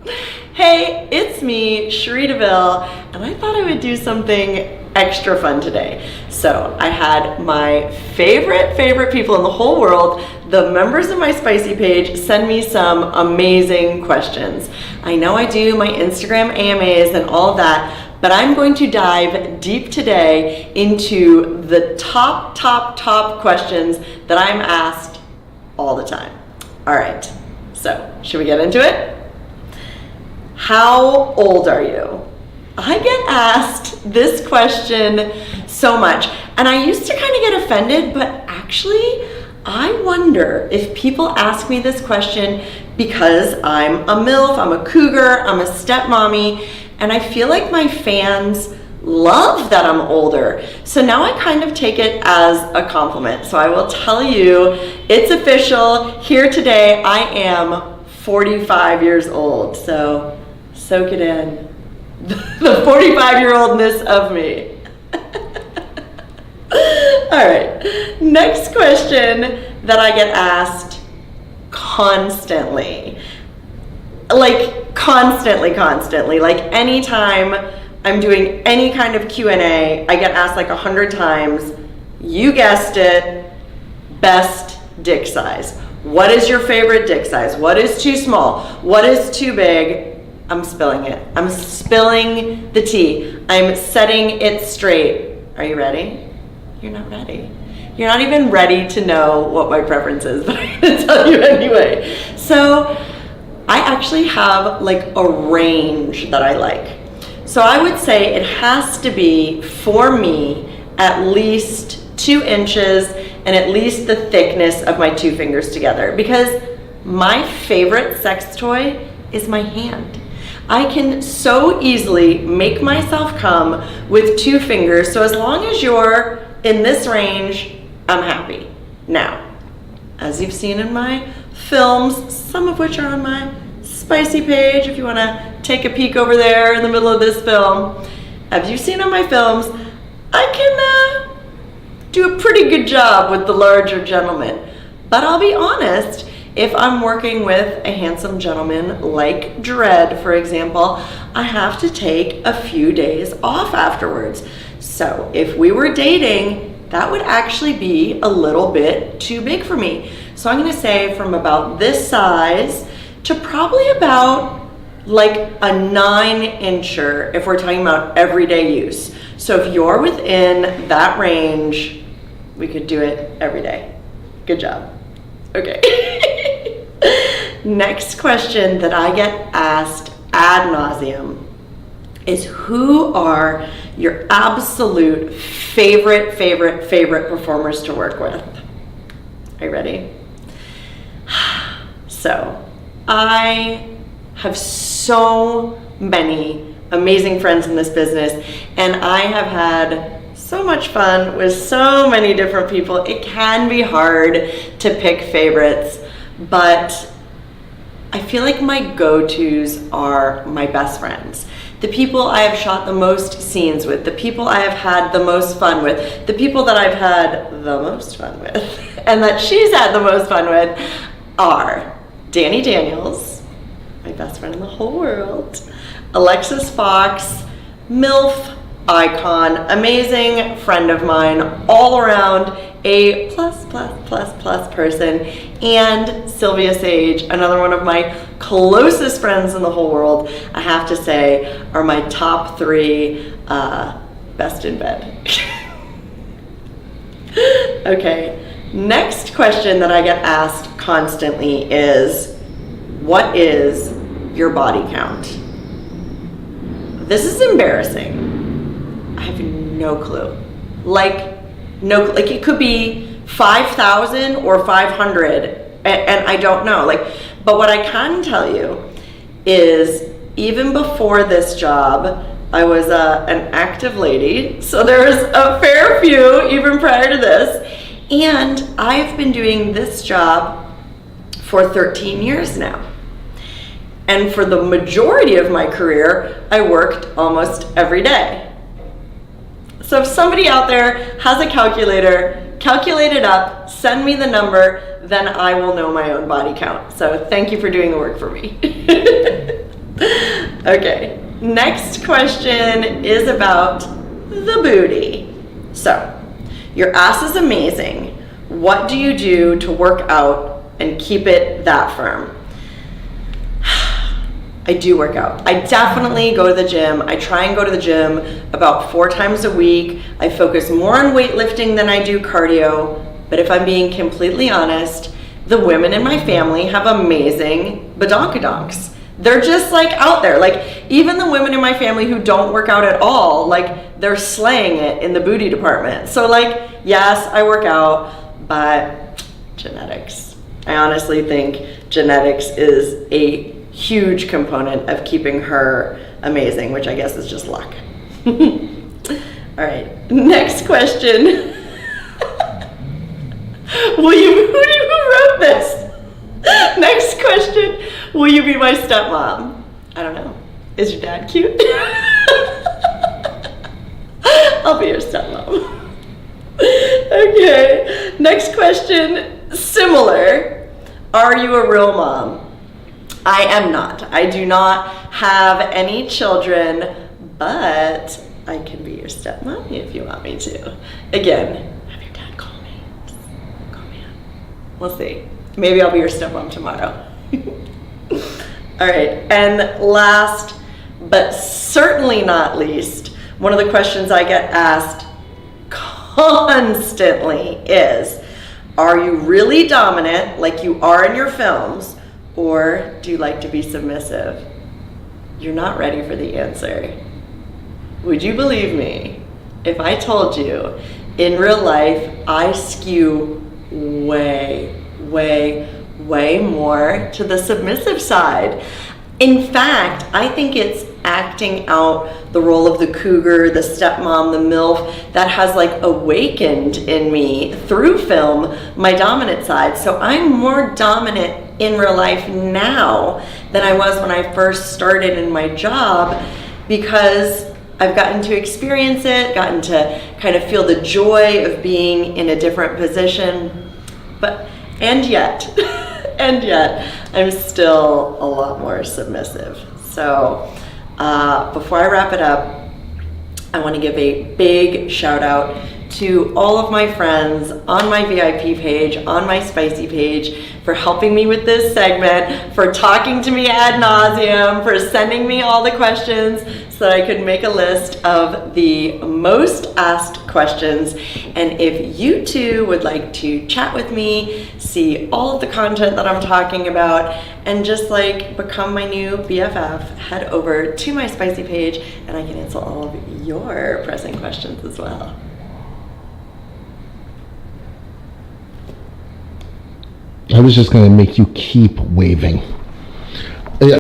Hey, it's me, Cherie DeVille, and I thought I would do something extra fun today. So I had my favorite people in the whole world, the members of my Spicy page, send me some amazing questions. I know I do my Instagram AMAs and all of that, but I'm going to dive deep today into the top questions that I'm asked all the time. All right, so should we get into it? How old are you? I get asked this question so much, and I used to kind of get offended, but actually I wonder if people ask me this question because I'm a MILF, I'm a cougar, I'm a stepmommy, and I feel like my fans love that I'm older. So now I kind of take it as a compliment. So I will tell you, it's official. Here today, I am 45 years old. So soak it in. The 45-year-oldness of me. All right, next question that I get asked constantly. Like constantly. Like anytime I'm doing any kind of Q&A, I get asked like 100 times, you guessed it, best dick size. What is your favorite dick size? What is too small? What is too big? I'm spilling it. I'm spilling the tea. I'm setting it straight. Are you ready? You're not ready. You're not even ready to know what my preference is, but I'm gonna tell you anyway. So I actually have like a range that I like. So I would say it has to be, for me, at least 2 inches and at least the thickness of my 2 fingers together, because my favorite sex toy is my hand. I can so easily make myself come with 2 fingers, so as long as you're in this range, I'm happy. Now, as you've seen in my films, some of which are on my Spicy page, if you want to take a peek over there in the middle of this film, as you've seen on my films, I can do a pretty good job with the larger gentlemen. But I'll be honest, if I'm working with a handsome gentleman like Dredd, for example, I have to take a few days off afterwards. So if we were dating, that would actually be a little bit too big for me. So I'm gonna say from about this size to probably about like a 9-incher if we're talking about everyday use. So if you're within that range, we could do it every day. Good job. Okay. Next question that I get asked ad nauseum is, who are your absolute favorite performers to work with? Are you ready? So I have so many amazing friends in this business, and I have had so much fun with so many different people. It can be hard to pick favorites, but I feel like my go-tos are my best friends. The people I have shot the most scenes with, the people I have had the most fun with, the people that I've had the most fun with, and that she's had the most fun with are Danny Daniels, my best friend in the whole world, Alexis Fox, MILF icon, amazing friend of mine, all around a plus person, and Sylvia Sage, another one of my closest friends in the whole world, I have to say, are my top 3 best in bed. Okay, next question that I get asked constantly is, what is your body count? This is embarrassing. I have no clue. Like it could be 5,000 or 500, and I don't know. But what I can tell you is, even before this job, I was an active lady, so there was a fair few even prior to this, and I've been doing this job for 13 years now. And for the majority of my career, I worked almost every day. So if somebody out there has a calculator, calculate it up, send me the number, then I will know my own body count. So thank you for doing the work for me. Okay, next question is about the booty. So, your ass is amazing. What do you do to work out and keep it that firm? I do work out. I definitely go to the gym. I try and go to the gym about 4 times a week. I focus more on weightlifting than I do cardio. But if I'm being completely honest, the women in my family have amazing badonkadonks. They're just like out there. Like even the women in my family who don't work out at all, like they're slaying it in the booty department. So like, yes, I work out, but genetics. I honestly think genetics is a huge component of keeping her amazing, which I guess is just luck. All right, next question. Who wrote this? Next question, will you be my stepmom? I don't know. Is your dad cute? I'll be your stepmom. Okay, next question, similar. Are you a real mom? I am not. I do not have any children, but I can be your stepmom if you want me to. Again, have your dad call me. Call me up. We'll see. Maybe I'll be your stepmom tomorrow. All right, and last but certainly not least, one of the questions I get asked constantly is, are you really dominant like you are in your films, or do you like to be submissive? You're not ready for the answer. Would you believe me if I told you in real life I skew way more to the submissive side? In fact, I think it's acting out the role of the cougar, the stepmom, the MILF that has like awakened in me through film my dominant side. So I'm more dominant in real life now than I was when I first started in my job, because I've gotten to experience it, gotten to kind of feel the joy of being in a different position. And yet, I'm still a lot more submissive. So before I wrap it up, I want to give a big shout out to all of my friends on my VIP page, on my spicy page, for helping me with this segment, for talking to me ad nauseum, for sending me all the questions so that I could make a list of the most asked questions. And if you too would like to chat with me, see all of the content that I'm talking about, and just like become my new BFF, head over to my spicy page and I can answer all of your pressing questions as well. I was just going to make you keep waving.